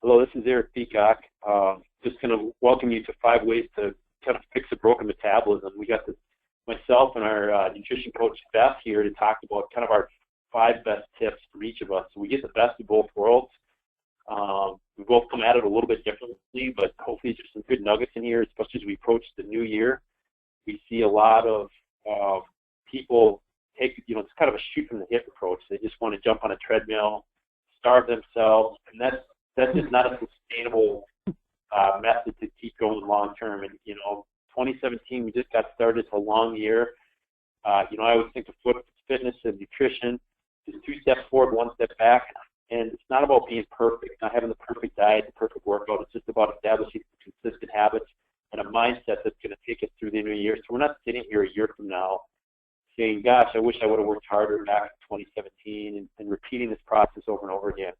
Hello, this is Eric Peacock. Just going to welcome you to 5 ways to kind of fix a broken metabolism. We got myself and our nutrition coach, Beth, here to talk about kind of our 5 best tips from each of us. So we get the best of both worlds. We both come at it a little bit differently, but hopefully there's some good nuggets in here, especially as we approach the new year. We see a lot of people take, it's kind of a shoot from the hip approach. They just want to jump on a treadmill, starve themselves, and that's just not a sustainable method to keep going long term. And 2017, we just got started. It's a long year. I always think of fitness and nutrition, just 2 steps forward, 1 step back. And it's not about being perfect, not having the perfect diet, the perfect workout. It's just about establishing consistent habits and a mindset that's going to take us through the new year. So we're not sitting here a year from now saying, gosh, I wish I would have worked harder back in 2017 and repeating this process over and over again.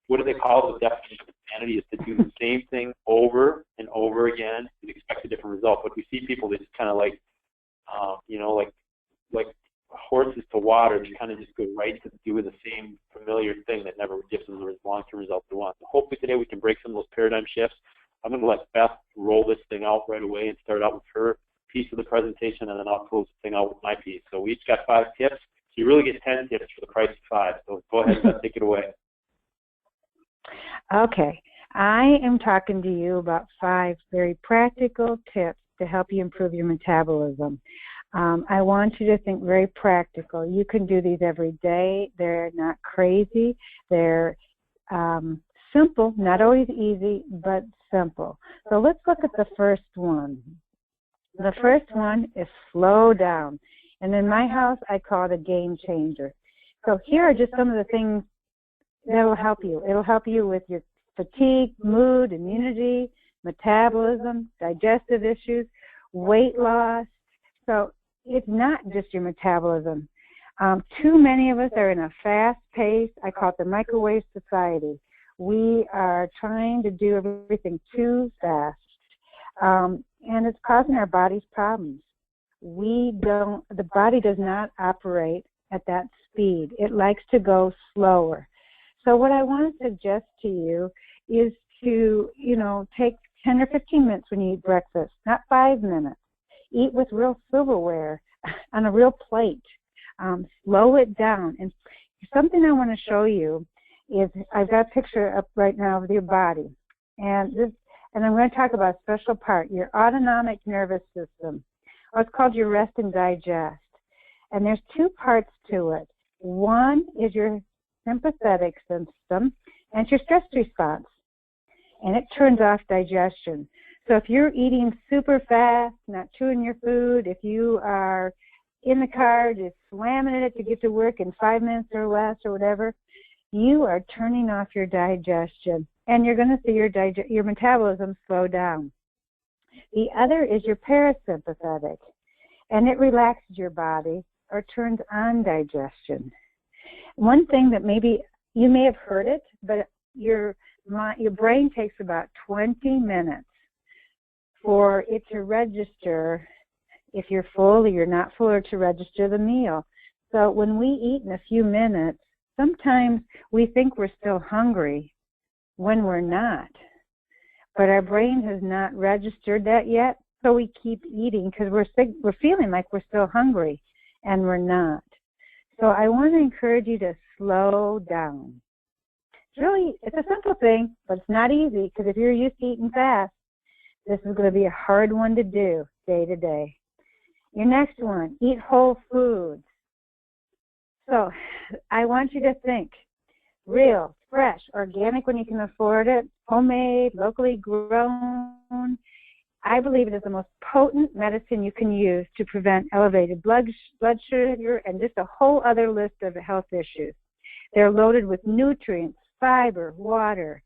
What do they call the definition of insanity? Is to do the same thing over and over again and expect a different result. But we see people that just kind of like horses to water, they kind of just go right to doing the same familiar thing that never gives them the long-term results they want. So hopefully today we can break some of those paradigm shifts. I'm going to let Beth roll this thing out right away and start out with her piece of the presentation, and then I'll close the thing out with my piece. So we each got 5 tips. So you really get 10 tips for the price of 5. So go ahead, Beth, take it away. Okay. I am talking to you about 5 very practical tips to help you improve your metabolism. I want you to think very practical. You can do these every day. They're not crazy. They're simple, not always easy, but simple. So let's look at the first one. The first one is slow down. And in my house, I call it a game changer. So here are just some of the things that will help you. It'll help you with your fatigue, mood, immunity, metabolism, digestive issues, weight loss. So it's not just your metabolism. Too many of us are in a fast pace. I call it the microwave society. We are trying to do everything too fast. And it's causing our bodies problems. The body does not operate at that speed. It likes to go slower. So what I want to suggest to you is to, take 10 or 15 minutes when you eat breakfast, not 5 minutes. Eat with real silverware on a real plate. Slow it down. And something I want to show you is I've got a picture up right now of your body. And I'm going to talk about a special part, your autonomic nervous system. Or it's called your rest and digest. And there's 2 parts to it. One is your sympathetic system, and it's your stress response. And it turns off digestion. So if you're eating super fast, not chewing your food, if you are in the car just slamming it to get to work in 5 minutes or less or whatever, you are turning off your digestion. And you're going to see your metabolism slow down. The other is your parasympathetic. And it relaxes your body or turns on digestion. One thing that maybe you may have heard it, but your brain takes about 20 minutes for it to register if you're full or you're not full, or to register the meal. So when we eat in a few minutes, sometimes we think we're still hungry when we're not. But our brain has not registered that yet, so we keep eating because we're feeling like we're still hungry, and we're not. So I want to encourage you to slow down. It's a simple thing, but it's not easy, because if you're used to eating fast, this is going to be a hard one to do day to day. Your next one, eat whole foods. So I want you to think real, fresh, organic when you can afford it, homemade, locally grown. I believe it is the most potent medicine you can use to prevent elevated blood sugar and just a whole other list of health issues. They're loaded with nutrients, fiber, water.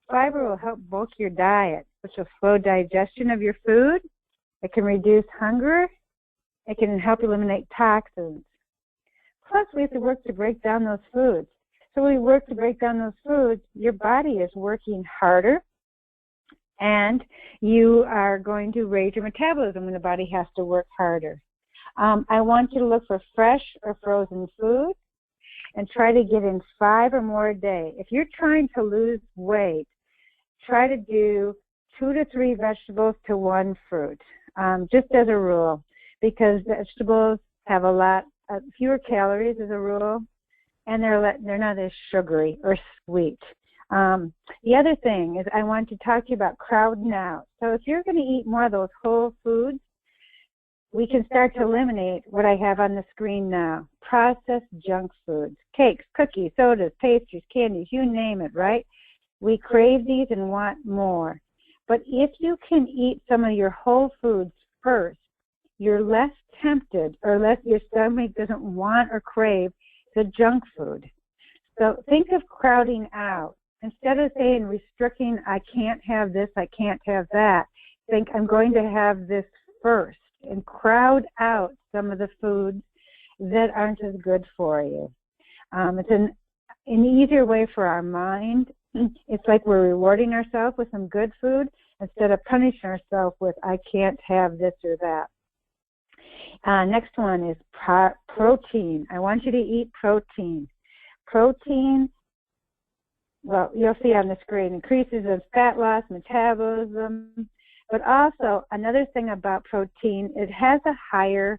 Fiber will help bulk your diet, which will slow digestion of your food. It can reduce hunger. It can help eliminate toxins. Plus, we have to work to break down those foods. So when we work to break down those foods, your body is working harder, and you are going to raise your metabolism when the body has to work harder. I want you to look for fresh or frozen food. and try to get in 5 or more a day. If you're trying to lose weight, try to do 2 to 3 vegetables to 1 fruit, just as a rule, because vegetables have a lot fewer calories as a rule, and they're not as sugary or sweet. The other thing is I want to talk to you about crowding out. So if you're going to eat more of those whole foods, we can start to eliminate what I have on the screen now. Processed junk foods, cakes, cookies, sodas, pastries, candies, you name it, right? We crave these and want more. But if you can eat some of your whole foods first, you're less tempted, or less your stomach doesn't want or crave the junk food. So think of crowding out. Instead of saying restricting, I can't have this, I can't have that, think I'm going to have this first, and crowd out some of the foods that aren't as good for you. It's an easier way for our mind. It's like we're rewarding ourselves with some good food instead of punishing ourselves with I can't have this or that. Next one is protein. I want you to eat protein. Protein, well, you'll see on the screen, increases in fat loss, metabolism, but also another thing about protein, it has a higher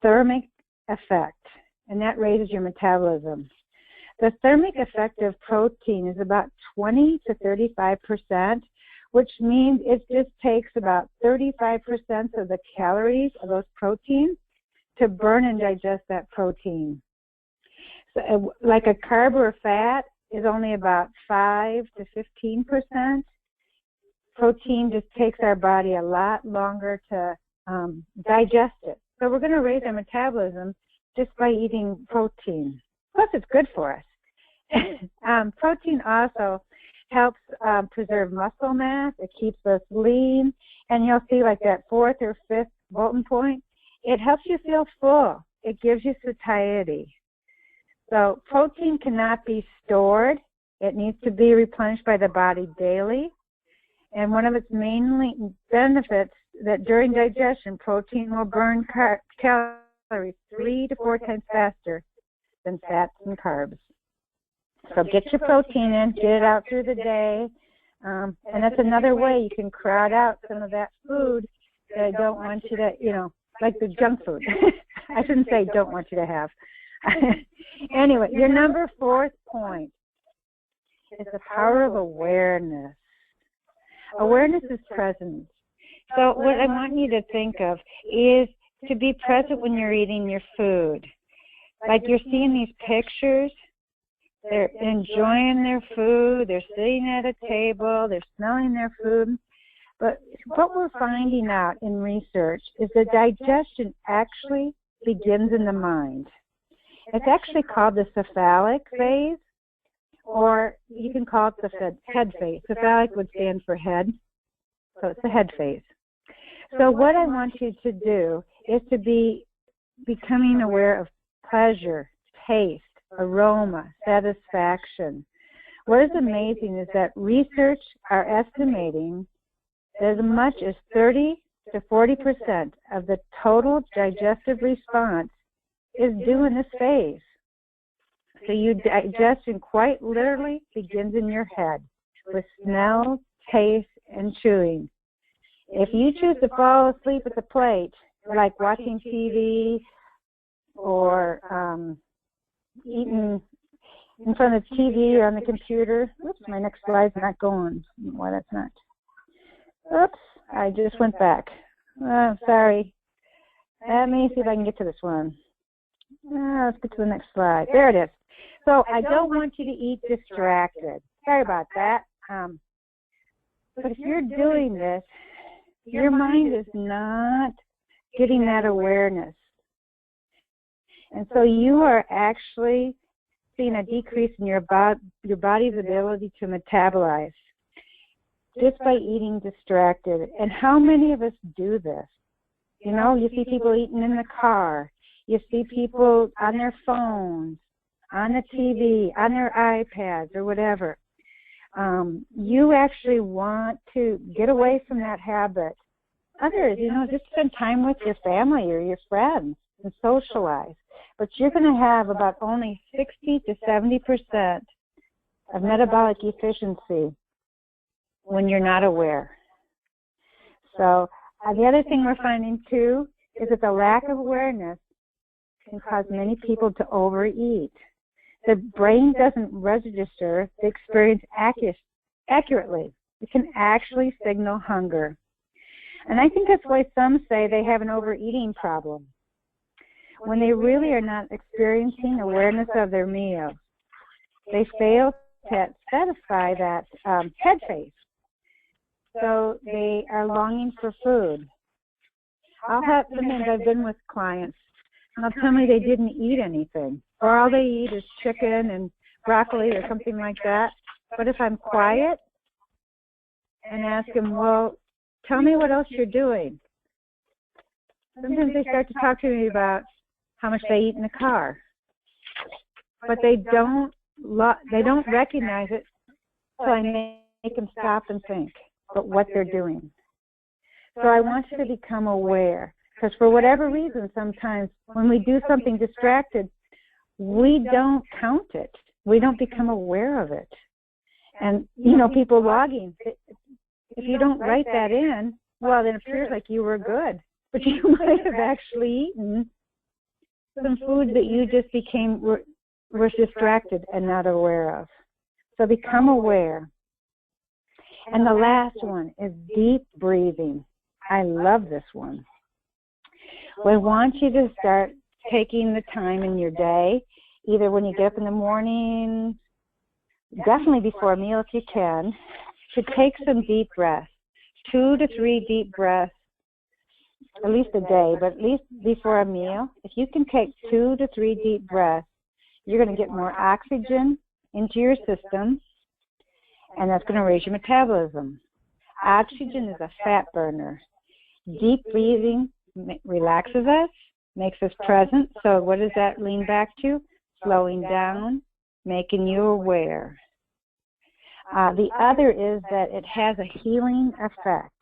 thermic effect, and that raises your metabolism. The thermic effect of protein is about 20 to 35%, which means it just takes about 35% of the calories of those proteins to burn and digest that protein. So, like a carb or fat is only about 5 to 15%. Protein just takes our body a lot longer to digest it. So we're going to raise our metabolism just by eating protein. Plus, it's good for us. Protein also helps preserve muscle mass. It keeps us lean. And you'll see like that 4th or 5th bulletin point, it helps you feel full. It gives you satiety. So protein cannot be stored. It needs to be replenished by the body daily. And one of its main benefits that during digestion, protein will burn calories 3 to 4 times faster than fats and carbs. So get your protein in, get it out through the day. And that's another way you can crowd out some of that food that I don't want you to, like the junk food. I shouldn't say don't want you to have. Anyway, your number 4th point is the power of awareness. Awareness is presence. So what I want you to think of is to be present when you're eating your food. Like you're seeing these pictures, they're enjoying their food, they're sitting at a table, they're smelling their food. But what we're finding out in research is that digestion actually begins in the mind. It's actually called the cephalic phase, or you can call it the head phase. Cephalic would stand for head, so it's the head phase. So what I want you to do is to be becoming aware of pleasure, taste, aroma, satisfaction. What is amazing is that research are estimating that as much as 30 to 40% of the total digestive response is due in this phase. So your digestion quite literally begins in your head with smell, taste, and chewing. If you choose to fall asleep at the plate, like watching TV or eating in front of the TV or on the computer. Oops, my next slide's not going. Why that's not. Oops, I just went back. Oh, sorry. Let me see if I can get to this one. Let's get to the next slide. There it is. So I don't want you to eat distracted. Sorry about that. But if you're doing this, your mind is not getting that awareness. And so you are actually seeing a decrease in your body's ability to metabolize just by eating distracted. And how many of us do this? You see people eating in the car. You see people on their phones, on the TV, on their iPads or whatever. You actually want to get away from that habit. Others, just spend time with your family or your friends and socialize. but you're going to have about only 60 to 70% of metabolic efficiency when you're not aware. So the other thing we're finding too is that the lack of awareness can cause many people to overeat. The brain doesn't register the experience accurately. It can actually signal hunger. And I think that's why some say they have an overeating problem, when they really are not experiencing awareness of their meals. They fail to satisfy that head phase. So they are longing for food. Sometimes I've been with clients, and they'll tell me they didn't eat anything, or all they eat is chicken and broccoli or something like that. But if I'm quiet and ask them, well, tell me what else you're doing, sometimes they start to talk to me about how much they eat in the car. But they don't recognize it, so I make them stop and think about what they're doing. So I want you to become aware, because for whatever reason, sometimes when we do something distracted, we don't count it. We don't become aware of it. And, people logging, if you don't write that in, well, then it appears like you were good. But you might have actually eaten some food that you just were distracted and not aware of. So become aware. And the last one is deep breathing. I love this one. We want you to start taking the time in your day, either when you get up in the morning, definitely before a meal if you can, to take some deep breaths, 2 to 3 deep breaths, at least a day, but at least before a meal. If you can take 2 to 3 deep breaths, you're going to get more oxygen into your system, and that's going to raise your metabolism. Oxygen is a fat burner. Deep breathing relaxes us, makes us present. So what does that lean back to? Slowing down, making you aware. The other is that it has a healing effect.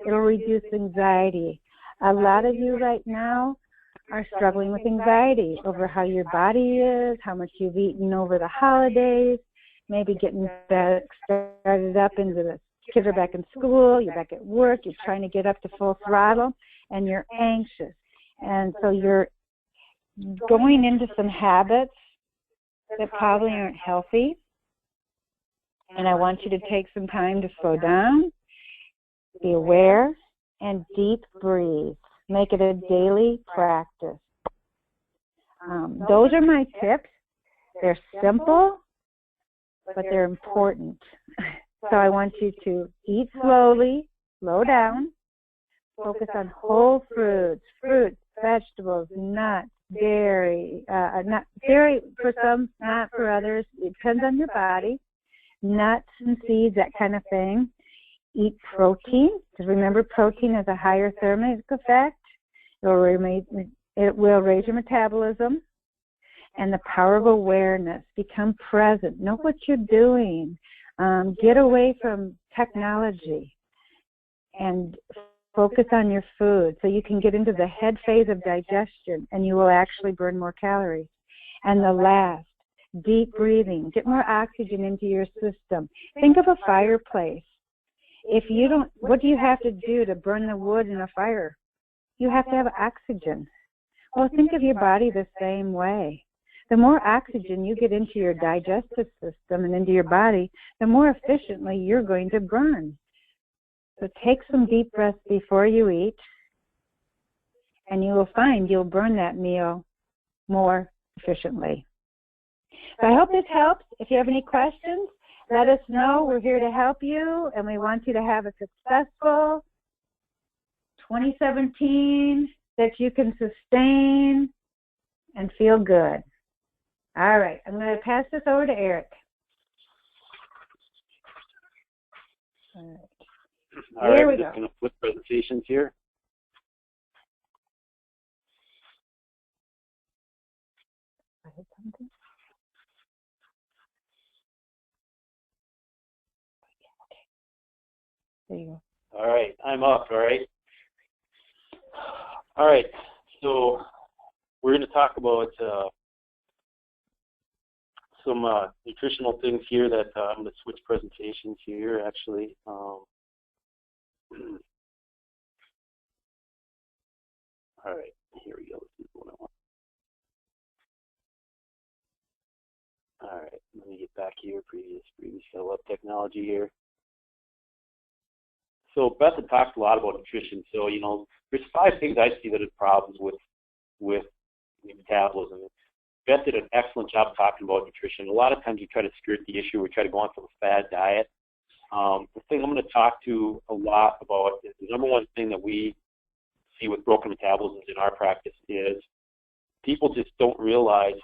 It'll reduce anxiety. A lot of you right now are struggling with anxiety over how your body is, how much you've eaten over the holidays, maybe getting started up into the kids are back in school, you're back at work, you're trying to get up to full throttle, and you're anxious. And so you're going into some habits that probably aren't healthy. And I want you to take some time to slow down, be aware, and deep breathe. Make it a daily practice. Those are my tips. They're simple, but they're important. So I want you to eat slowly, slow down, focus on whole foods, fruits, vegetables, nuts, dairy, not dairy for some, not for others. It depends on your body. Nuts and seeds, that kind of thing. Eat protein, because remember, protein has a higher thermic effect. It will raise your metabolism. And the power of awareness. Become present. Know what you're doing. Get away from technology and focus on your food so you can get into the head phase of digestion, and you will actually burn more calories. And the last, deep breathing. Get more oxygen into your system. Think of a fireplace. What do you have to do to burn the wood in a fire? You have to have oxygen. Well, think of your body the same way. The more oxygen you get into your digestive system and into your body, the more efficiently you're going to burn. So take some deep breaths before you eat, and you will find you'll burn that meal more efficiently. So I hope this helps. If you have any questions, let us know. We're here to help you, and we want you to have a successful 2017 that you can sustain and feel good. All right, I'm going to pass this over to Eric. All right, Here we I'm just go. going to flip presentations here. There you go. All right, I'm up, all right? All right, so we're going to talk about some nutritional things here that I'm going to switch presentations here, actually. All right, here we go. This is what I want. All right, let me get back here. Previous settle up technology here. So Beth had talked a lot about nutrition. So, you know, there's 5 things I see that are problems with metabolism. Beth did an excellent job talking about nutrition. A lot of times we try to skirt the issue. We try to go on to a fad diet. The thing I'm going to talk to a lot about is the number one thing that we see with broken metabolisms in our practice is people just don't realize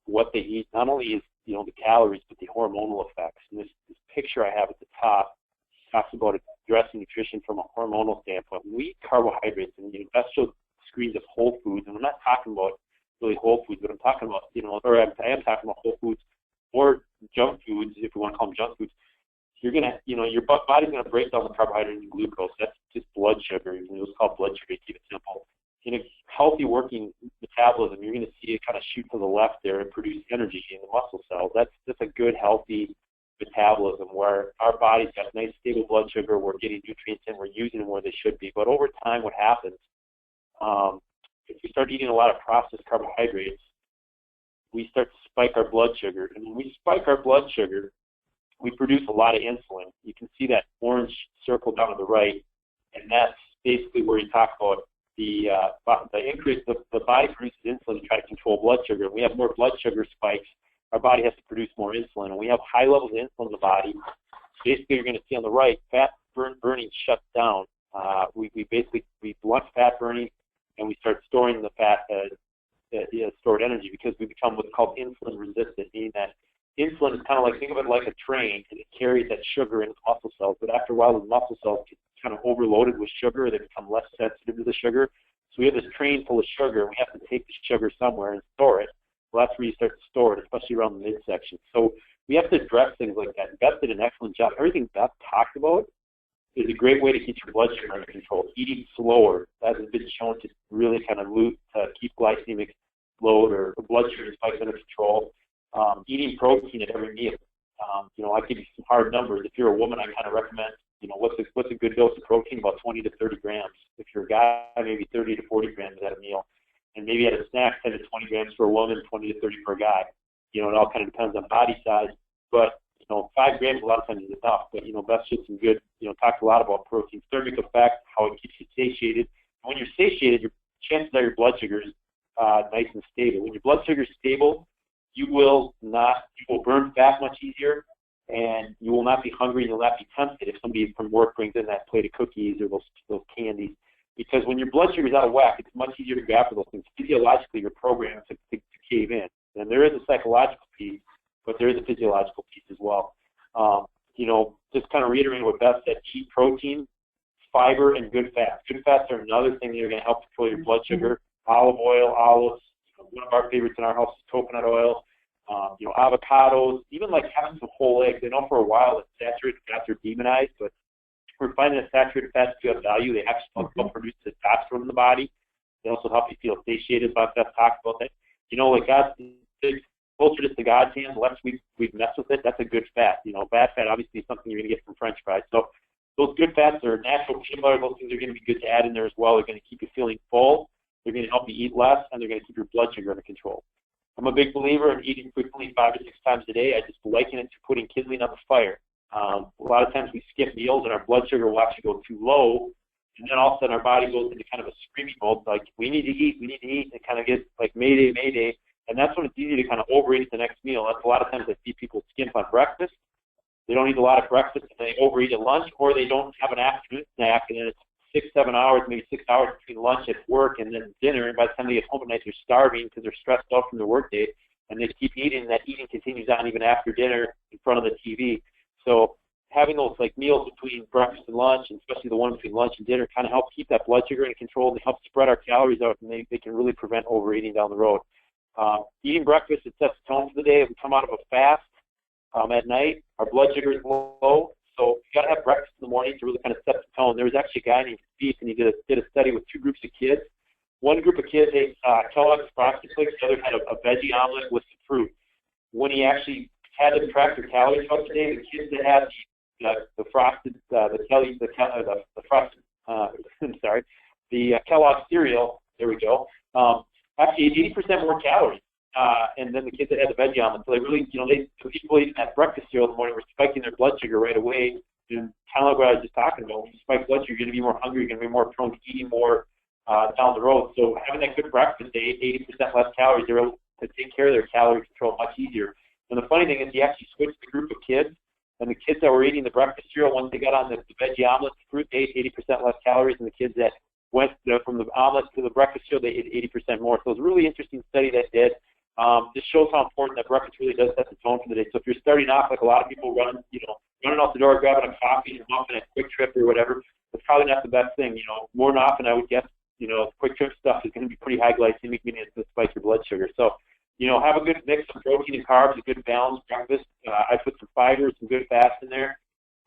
what they eat. Not only is, you know, the calories, but the hormonal effects. And this picture I have at the top talks about addressing nutrition from a hormonal standpoint. When we eat carbohydrates, and you know, Beth showed screens of whole foods, and I'm not talking about really whole foods, but I'm talking about, you know, or I am talking about whole foods or junk foods, if we want to call them junk foods. You're going to, you know, your body's going to break down the carbohydrates and glucose. That's just blood sugar. You know, it's called blood sugar to keep it simple. In a healthy working metabolism, you're going to see it kind of shoot to the left there and produce energy in the muscle cells. That's a good, healthy metabolism where our body's got nice, stable blood sugar. We're getting nutrients in. We're using them where they should be. But over time, what happens, if we start eating a lot of processed carbohydrates, we start to spike our blood sugar. And when we spike our blood sugar, we produce a lot of insulin. You can see that orange circle down to the right, and that's basically where you talk about the increase. The body produces insulin to try to control blood sugar. And we have more blood sugar spikes. Our body has to produce more insulin. And we have high levels of insulin in the body. Basically, you're going to see on the right, fat burning shuts down. We blunt fat burning, and we start storing the fat as stored energy because we become what's called insulin resistant, meaning that insulin is kind of like, think of it like a train, and it carries that sugar into muscle cells. But after a while, the muscle cells get kind of overloaded with sugar. They become less sensitive to the sugar. So we have this train full of sugar, and we have to take the sugar somewhere and store it. Well, that's where you start to store it, especially around the midsection. So we have to address things like that. And Beth did an excellent job. Everything Beth talked about is a great way to keep your blood sugar under control. Eating slower, that has been shown to really kind of keep glycemic load or blood sugar spikes under control. Eating protein at every meal. You know, I give you some hard numbers. If you're a woman, I kind of recommend, you know, what's a good dose of protein? About 20 to 30 grams. If you're a guy, maybe 30 to 40 grams at a meal. And maybe at a snack, 10 to 20 grams for a woman, 20 to 30 for a guy. You know, it all kind of depends on body size. But, you know, 5 grams a lot of times is enough. But, you know, Beth showed some good, you know, talked a lot about protein, thermic effect, how it keeps you satiated. And when you're satiated, your chances are your blood sugar is nice and stable. When your blood sugar is stable, you will burn fat much easier, and you will not be hungry, and you'll not be tempted if somebody from work brings in that plate of cookies or those candies. Because when your blood sugar is out of whack, it's much easier to go after those things. Physiologically, you're programmed to cave in. And there is a psychological piece, but there is a physiological piece as well. You know, just kind of reiterating what Beth said, eat protein, fiber, and good fats. Good fats are another thing that are going to help control your blood sugar. Olive oil, olives. One of our favorites in our house is coconut oil. You know, avocados, even like having some whole eggs. I know for a while that saturated fats are demonized, but we're finding that saturated fats do have value. They actually help produce testosterone in the body. They also help you feel satiated. But Beth talked about that. You know, like God's closer to God's hand, the less we mess with it, that's a good fat. You know, bad fat obviously is something you're going to get from French fries. So those good fats are natural peanut butter. Those things are going to be good to add in there as well. They're going to keep you feeling full. They're going to help you eat less, and they're going to keep your blood sugar under control. I'm a big believer in eating frequently 5 to 6 times a day. I just liken it to putting kindling on the fire. A lot of times we skip meals, and our blood sugar will actually go too low, and then all of a sudden our body goes into kind of a screaming mode, like, we need to eat, and it kind of gets like mayday, mayday, and that's when it's easy to kind of overeat at the next meal. That's a lot of times I see people skimp on breakfast. They don't eat a lot of breakfast, and they overeat at lunch, or they don't have an afternoon snack, and then it's 6-7 hours, maybe 6 hours between lunch at work and then dinner, and by the time they get home at night, they're starving because they're stressed out from their work day, and they keep eating, and that eating continues on even after dinner in front of the TV. So having those like meals between breakfast and lunch, and especially the one between lunch and dinner, kind of help keep that blood sugar in control, and they help spread our calories out, and they can really prevent overeating down the road. Eating breakfast, it sets the tone for the day. If we come out of a fast at night, our blood sugar is low. So you got to have breakfast in the morning to really kind of set the tone. There was actually a guy named Steve, and he did a study with 2 groups of kids. One group of kids ate Kellogg's Frosted Flakes, the other had a veggie omelet with some fruit. When he actually had them track their calories throughout the day, the kids that had the frosted, the Kellogg cereal, there we go, actually ate 80% more calories. And then the kids that had the veggie omelet, so they really, people eating that breakfast cereal in the morning were spiking their blood sugar right away. And kind of like what I was just talking about, when you spike blood sugar, you're going to be more hungry, you're going to be more prone to eating more down the road. So having that good breakfast, they ate 80% less calories. They were able to take care of their calorie control much easier. And the funny thing is, you actually switched the group of kids, and the kids that were eating the breakfast cereal, once they got on the veggie omelet, fruit, they ate 80% less calories, and the kids that went from the omelet to the breakfast cereal, they ate 80% more. So it was a really interesting study that did. This shows how important that breakfast really does set the tone for the day. So if you're starting off, like a lot of people running out the door, grabbing a coffee and muffin at Quick Trip or whatever, it's probably not the best thing. More than often, I would guess, Quick Trip stuff is going to be pretty high glycemic, meaning it's going to spike your blood sugar. So, have a good mix of protein and carbs, a good balanced breakfast. I put some fiber, some good fats in there,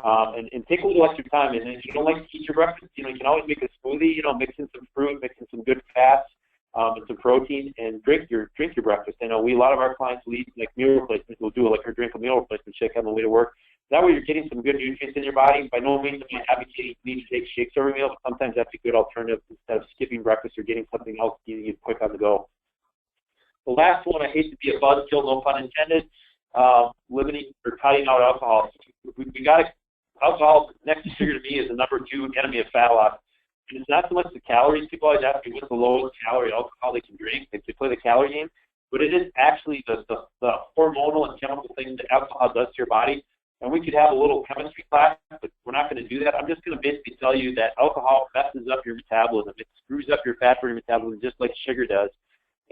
and take a little extra time. And if you don't like to eat your breakfast, you can always make a smoothie. Mix in some fruit, mix in some good fats, and some protein, and drink your breakfast. I know a lot of our clients will eat like meal replacements. We'll do like or drink a meal replacement shake on the way to work. That way you're getting some good nutrients in your body. By no means am I advocating you need to take shakes every meal, but sometimes that's a good alternative instead of skipping breakfast or getting something else you get quick on the go. The last one, I hate to be a buzzkill, no pun intended, limiting or cutting out alcohol. We got alcohol next to sugar to me is the number 2 enemy of fat loss. And it's not so much the calories. People always ask me what's the lowest calorie alcohol they can drink. They play the calorie game. But it is actually the hormonal and chemical thing that alcohol does to your body. And we could have a little chemistry class, but we're not going to do that. I'm just going to basically tell you that alcohol messes up your metabolism. It screws up your fat-burning metabolism just like sugar does.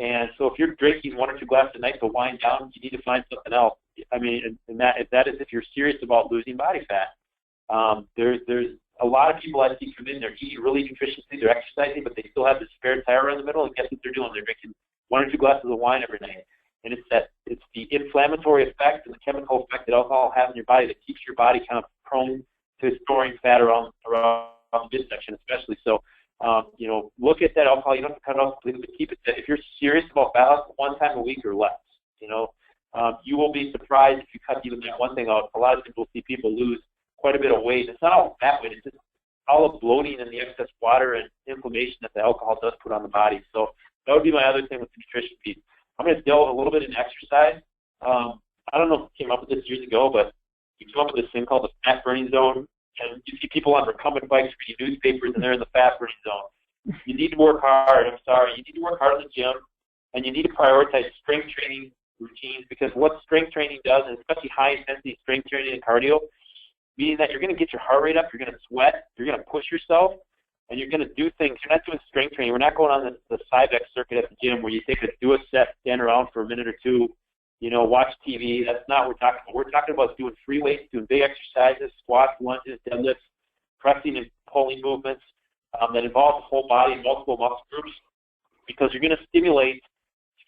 And so if you're drinking 1 or 2 glasses a night to wind down, you need to find something else. I mean, and that is if you're serious about losing body fat. There's a lot of people I see come in, they're eating really nutritiously, they're exercising, but they still have this spare tire in the middle, and guess what they're doing? They're drinking 1 or 2 glasses of wine every night. And it's the inflammatory effect and the chemical effect that alcohol has in your body that keeps your body kind of prone to storing fat around the midsection especially. So, look at that alcohol. You don't have to cut it off completely, but keep it. If you're serious about fat loss, 1 time a week or less, you will be surprised if you cut even that one thing out. A lot of people see people lose quite a bit of weight. It's not all fat weight. It's just all the bloating and the excess water and inflammation that the alcohol does put on the body. So that would be my other thing with the nutrition piece. I'm going to delve a little bit in exercise. I don't know if you came up with this years ago, but you came up with this thing called the fat burning zone. And you see people on recumbent bikes reading newspapers, and they're in the fat burning zone. You need to work hard. You need to work hard in the gym, and you need to prioritize strength training routines, because what strength training does, and especially high-intensity strength training and cardio, meaning that you're going to get your heart rate up, you're going to sweat, you're going to push yourself, and you're going to do things. You're not doing strength training. We're not going on the Cybex circuit at the gym where you do a set, stand around for a minute or two, watch TV. That's not what we're talking about. We're talking about doing free weights, doing big exercises, squats, lunges, deadlifts, pressing and pulling movements that involve the whole body and multiple muscle groups, because you're going to stimulate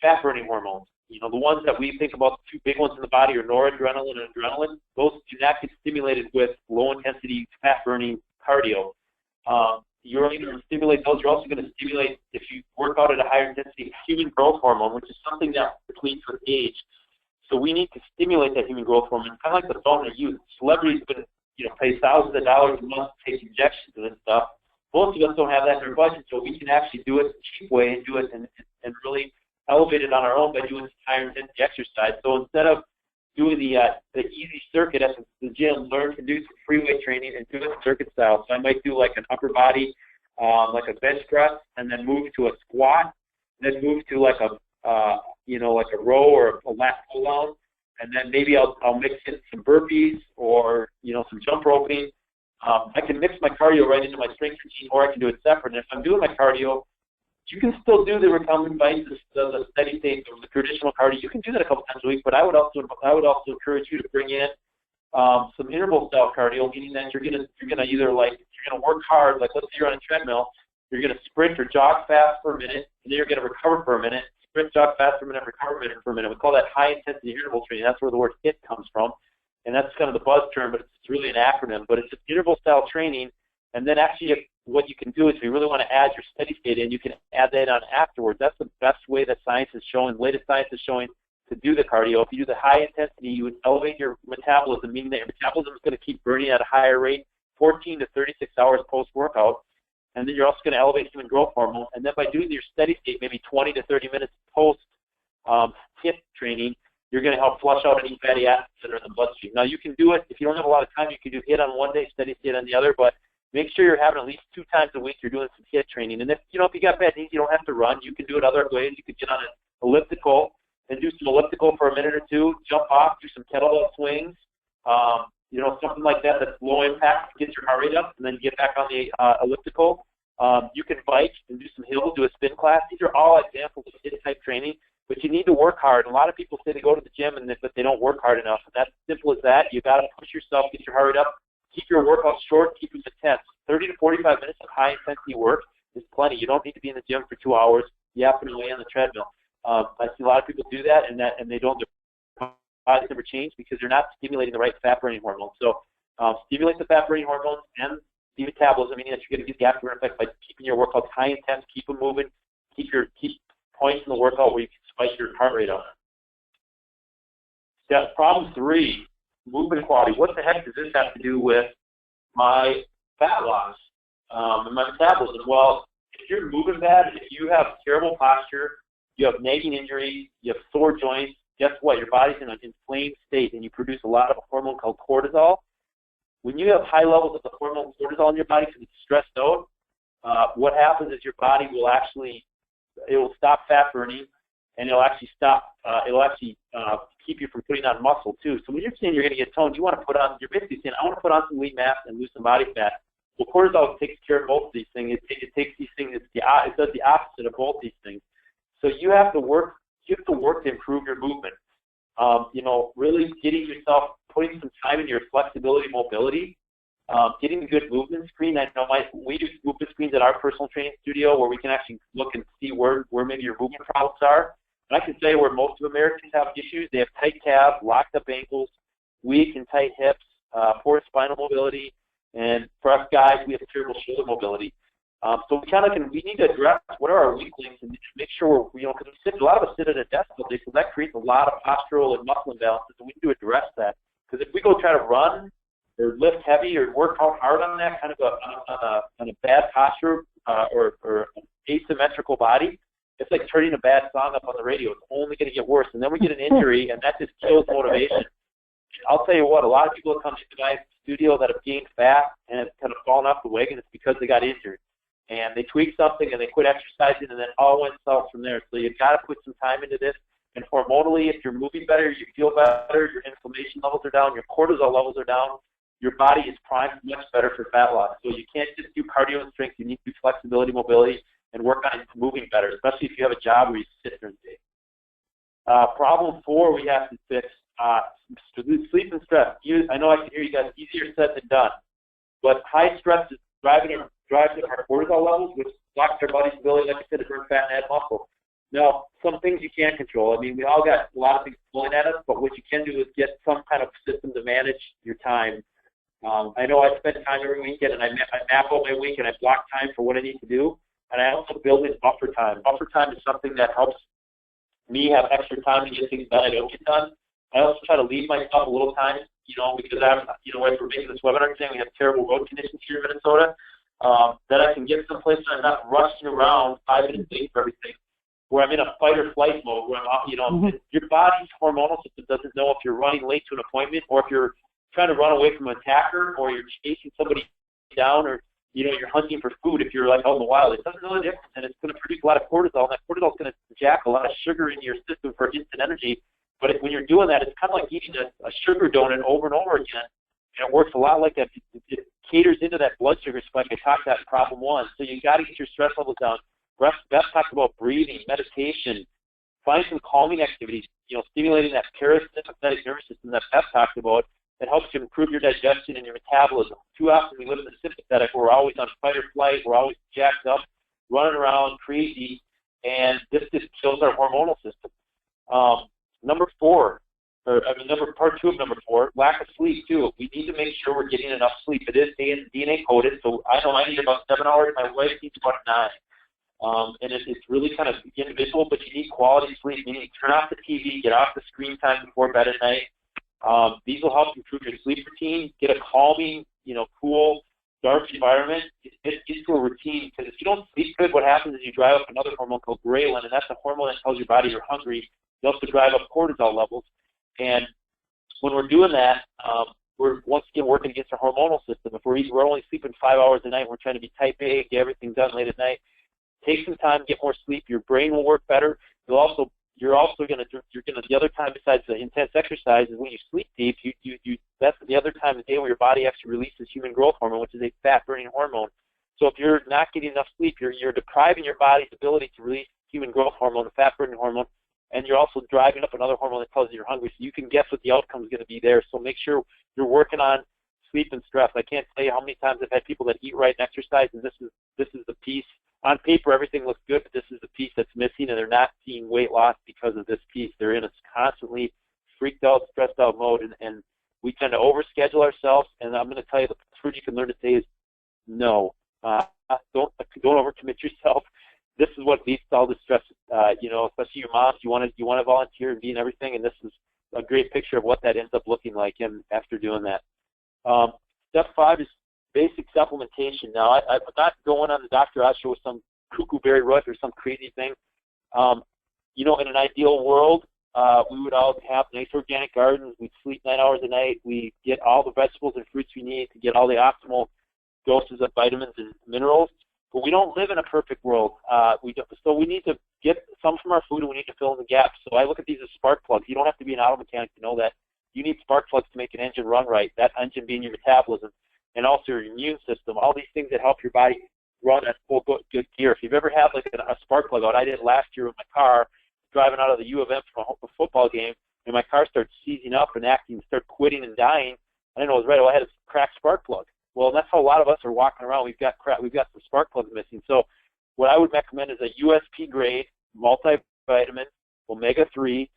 fat-burning hormones. The ones that we think about, the 2 big ones in the body are noradrenaline and adrenaline. Those do not get stimulated with low-intensity fat-burning cardio. You're only going to stimulate those. You're also going to stimulate, if you work out at a higher intensity, human growth hormone, which is something that depletes with age. So we need to stimulate that human growth hormone, kind of like the phone that you celebrities been, pay thousands of dollars a month to take injections of this stuff. Most of us don't have that in our budget, so we can actually do it the cheap way and do it and really elevate it on our own by doing higher intensity exercise. So instead of doing the easy circuit at the gym, learn to do some free weight training and do it circuit style. So I might do like an upper body, like a bench press, and then move to a squat, and then move to like a row or a lat pull down, and then maybe I'll mix in some burpees or some jump roping. I can mix my cardio right into my strength routine, or I can do it separate. And if I'm doing my cardio, you can still do the recumbent bikes, the steady state, the traditional cardio. You can do that a couple times a week, but I would also encourage you to bring in some interval style cardio, meaning that you're gonna work hard. Like let's say you're on a treadmill, you're gonna sprint or jog fast for a minute, and then you're gonna recover for a minute. Sprint, jog fast for a minute, recover for a minute. We call that high intensity interval training. That's where the word HIIT comes from, and that's kind of the buzz term, but it's really an acronym. But it's just interval style training, and then actually what you can do is if you really want to add your steady state in, you can add that on afterwards. That's the best way that science is showing, latest science is showing to do the cardio. If you do the high intensity, you would elevate your metabolism, meaning that your metabolism is going to keep burning at a higher rate, 14 to 36 hours post-workout. And then you're also going to elevate human growth hormone. And then by doing your steady state, maybe 20 to 30 minutes post HIIT training, you're going to help flush out any fatty acids that are in the bloodstream. Now, you can do it, if you don't have a lot of time, you can do HIIT on one day, steady state on the other, but make sure you're having at least 2 times a week you're doing some HIIT training. And if you got bad knees, you don't have to run. You can do it other ways. You could get on an elliptical and do some elliptical for a minute or two, jump off, do some kettlebell swings, something like that that's low impact, get your heart rate up, and then get back on the elliptical. You can bike and do some hills, do a spin class. These are all examples of HIIT-type training, but you need to work hard. And a lot of people say they go to the gym, but they don't work hard enough. And that's simple as that. You got to push yourself, get your heart rate up, keep your workouts short, keep them intense. 30 to 45 minutes of high-intensity work is plenty. You don't need to be in the gym for 2 hours yapping away on the treadmill. I see a lot of people do that, and they don't. Their bodies never change because they're not stimulating the right fat-burning hormones. So stimulate the fat-burning hormones and the metabolism, meaning that you're going to get the afterburn effect by keeping your workouts high intense, keep them moving, keep points in the workout where you can spike your heart rate up. Step problem 3, movement quality. What the heck does this have to do with my fat loss and my metabolism? Well, if you're moving bad, if you have terrible posture, you have nagging injuries, you have sore joints, guess what? Your body's in an inflamed state and you produce a lot of a hormone called cortisol. When you have high levels of the hormone cortisol in your body because it's stressed out, what happens is your body will it will stop fat burning, and it'll actually keep you from putting on muscle too. So when you're saying you're going to get toned, you're basically saying, I want to put on some lean mass and lose some body fat. Well, cortisol takes care of both of these things. It takes these things, it does the opposite of both these things. So you have to work to improve your movement. Really getting yourself, putting some time in your flexibility, mobility, getting a good movement screen. I know we do movement screens at our personal training studio where we can actually look and see where maybe your movement problems are. And I can say where most of Americans have issues, they have tight calves, locked up ankles, weak and tight hips, poor spinal mobility, and for us guys, we have terrible shoulder mobility. So we need to address what are our weak links and make sure because a lot of us sit at a desk all day, so that creates a lot of postural and muscle imbalances, and we need to address that. Because if we go try to run or lift heavy or work hard on that kind of on a bad posture or an asymmetrical body, it's like turning a bad song up on the radio. It's only going to get worse, and then we get an injury, and that just kills motivation. I'll tell you what, a lot of people that come to my studio that have gained fat and have kind of fallen off the wagon, it's because they got injured. And they tweak something and they quit exercising and then all went south from there. So you've got to put some time into this. And hormonally, if you're moving better, you feel better, your inflammation levels are down, your cortisol levels are down, your body is primed much better for fat loss. So you can't just do cardio and strength. You need to do flexibility, mobility, and work on moving better, especially if you have a job where you sit during the day. Problem 4 we have to fix, sleep and stress. I know I can hear you guys, easier said than done. But high stress is driving our cortisol levels, which blocks our body's ability, like I said, to burn fat and add muscle. Now, some things you can't control. I mean, we all got a lot of things pulling at us, but what you can do is get some kind of system to manage your time. I know I spend time every weekend, and I map out my week, and I block time for what I need to do, and I also build in buffer time. Buffer time is something that helps me have extra time to get things done I don't get done. I also try to leave myself a little time, because as we're making this webinar today, we have terrible road conditions here in Minnesota, that I can get someplace and I'm not rushing around 5 minutes late for everything, where I'm in a fight or flight mode, where your body's hormonal system doesn't know if you're running late to an appointment or if you're trying to run away from an attacker or you're chasing somebody down or, you're hunting for food if you're like out in the wild. It doesn't know the difference, and it's going to produce a lot of cortisol, and that cortisol is going to jack a lot of sugar into your system for instant energy. But when you're doing that, it's kind of like eating a sugar donut over and over again, and it works a lot like that. It caters into that blood sugar spike I talked about in problem 1. So you got to get your stress levels down. Beth talked about breathing, meditation, find some calming activities, stimulating that parasympathetic nervous system that Beth talked about that helps to improve your digestion and your metabolism. Too often we live in the sympathetic where we're always on fight or flight, we're always jacked up, running around crazy, and this just kills our hormonal system. Number 4, part 2 of number 4, lack of sleep too. We need to make sure we're getting enough sleep. It is DNA coded, so I know I need about 7 hours. My wife needs about 9. And it's really kind of individual, but you need quality sleep. You need to turn off the TV, get off the screen time before bed at night. These will help improve your sleep routine. Get a calming, cool, dark environment. Get into a routine, because if you don't sleep good, what happens is you drive up another hormone called ghrelin, and that's a hormone that tells your body you're hungry. You also drive up cortisol levels. And when we're doing that, we're once again working against our hormonal system. If we're only sleeping 5 hours a night, we're trying to be type A, get everything done late at night. Take some time, get more sleep. Your brain will work better. You're also going to the other time besides the intense exercise is when you sleep deep. That's the other time of the day where your body actually releases human growth hormone, which is a fat burning hormone. So if you're not getting enough sleep, you're depriving your body's ability to release human growth hormone, the fat burning hormone, and you're also driving up another hormone that tells you you're hungry. So you can guess what the outcome is going to be there. So make sure you're working on sleep and stress. I can't tell you how many times I've had people that eat right and exercise, and this is the piece. On paper, everything looks good, but this is the piece that's missing, and they're not seeing weight loss because of this piece. They're in a constantly freaked out, stressed out mode, and we tend to overschedule ourselves. And I'm going to tell you, the first you can learn to say is no. Don't overcommit yourself. This is what leads to all the stress. Especially your moms. You want to volunteer and be in everything, and this is a great picture of what that ends up looking like after doing that. Step 5 is basic supplementation. Now, I'm not going on the Dr. Oz show with some cuckoo berry root or some crazy thing. In an ideal world, we would all have nice organic gardens. We'd sleep 9 hours a night. We get all the vegetables and fruits we need to get all the optimal doses of vitamins and minerals. But we don't live in a perfect world. So we need to get some from our food, and we need to fill in the gaps. So I look at these as spark plugs. You don't have to be an auto mechanic to know that. You need spark plugs to make an engine run right, that engine being your metabolism, and also your immune system, all these things that help your body run at full good gear. If you've ever had like a spark plug out, I did last year with my car, driving out of the U of M from a football game, and my car started seizing up and started quitting and dying. I didn't know it was right. I had a cracked spark plug. Well, that's how a lot of us are walking around. We've got some spark plugs missing. So what I would recommend is a USP grade multivitamin, omega-3,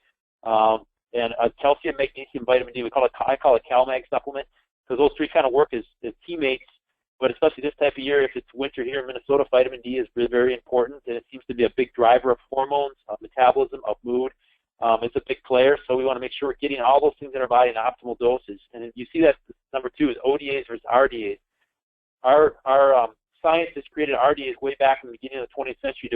and a calcium, magnesium, vitamin D. I call it CalMag supplement, because those three kind of work as teammates. But especially this type of year, if it's winter here in Minnesota, vitamin D is very, very important, and it seems to be a big driver of hormones, of metabolism, of mood. It's a big player, so we want to make sure we're getting all those things in our body in optimal doses. And you see that number 2 is ODAs versus RDAs. Our scientists created RDAs way back in the beginning of the 20th century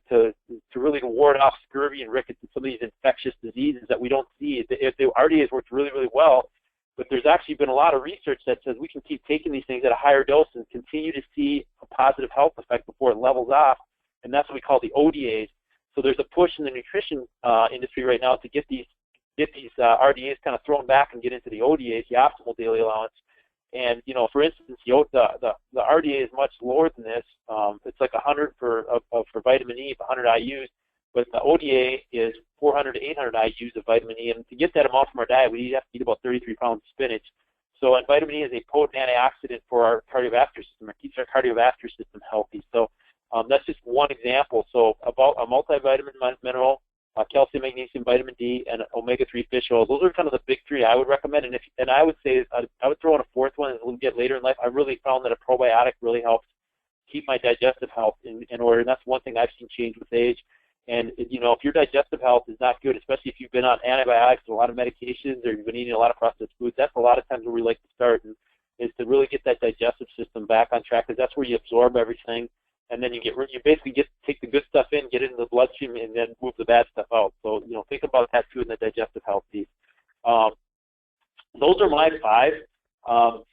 to really ward off scurvy and rickets and some of these infectious diseases that we don't see. The RDAs worked really, really well. But there's actually been a lot of research that says we can keep taking these things at a higher dose and continue to see a positive health effect before it levels off, and that's what we call the ODAs. So there's a push in the nutrition industry right now to get these RDAs kind of thrown back and get into the ODAs, the optimal daily allowance. And for instance, the RDA is much lower than this. It's like 100 for vitamin E, 100 IUs. But the ODA is 400 to 800 IUs of vitamin E, and to get that amount from our diet, we have to eat about 33 pounds of spinach. So, and vitamin E is a potent antioxidant for our cardiovascular system. It keeps our cardiovascular system healthy. So, that's just one example. So, about a multivitamin, mineral, calcium, magnesium, vitamin D, and omega-3 fish oil. Those are kind of the big 3 I would recommend. And I would say I would throw in a 4th one as we'll get later in life. I really found that a probiotic really helps keep my digestive health in order, and that's one thing I've seen change with age. And, if your digestive health is not good, especially if you've been on antibiotics or a lot of medications or you've been eating a lot of processed foods, that's a lot of times where we like to start, is to really get that digestive system back on track, because that's where you absorb everything. And then you basically take the good stuff in, get it in the bloodstream, and then move the bad stuff out. So, think about that too in the digestive health piece. Those are my 5.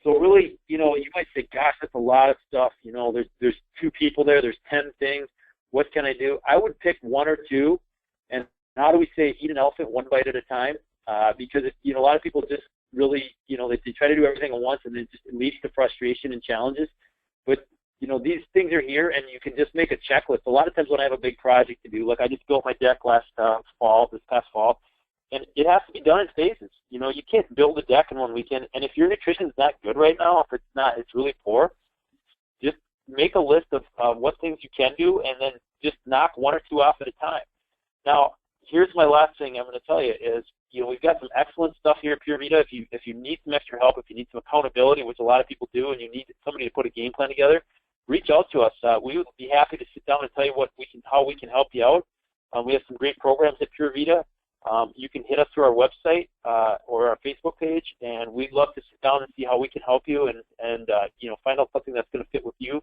So really, you might say, gosh, that's a lot of stuff. There's 2 people there, there's 10 things. What can I do? I would pick 1 or 2, and how do we say eat an elephant 1 bite at a time? Because a lot of people just really, they try to do everything at once, and it leads to frustration and challenges. But these things are here, and you can just make a checklist. A lot of times when I have a big project to do, like I just built my deck this past fall, and it has to be done in phases. You can't build a deck in one weekend. And if your nutrition is not good right now, if it's really poor, just make a list of what things you can do, and then just knock 1 or 2 off at a time. Now, here's my last thing I'm going to tell you is, we've got some excellent stuff here at Pure Vita. If you need some extra help, if you need some accountability, which a lot of people do, and you need somebody to put a game plan together, reach out to us. We would be happy to sit down and tell you how we can help you out. We have some great programs at Pure Vita. You can hit us through our website or our Facebook page, and we'd love to sit down and see how we can help you and find out something that's going to fit with you.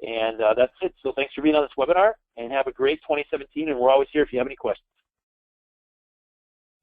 And that's it. So thanks for being on this webinar, and have a great 2017, and we're always here if you have any questions.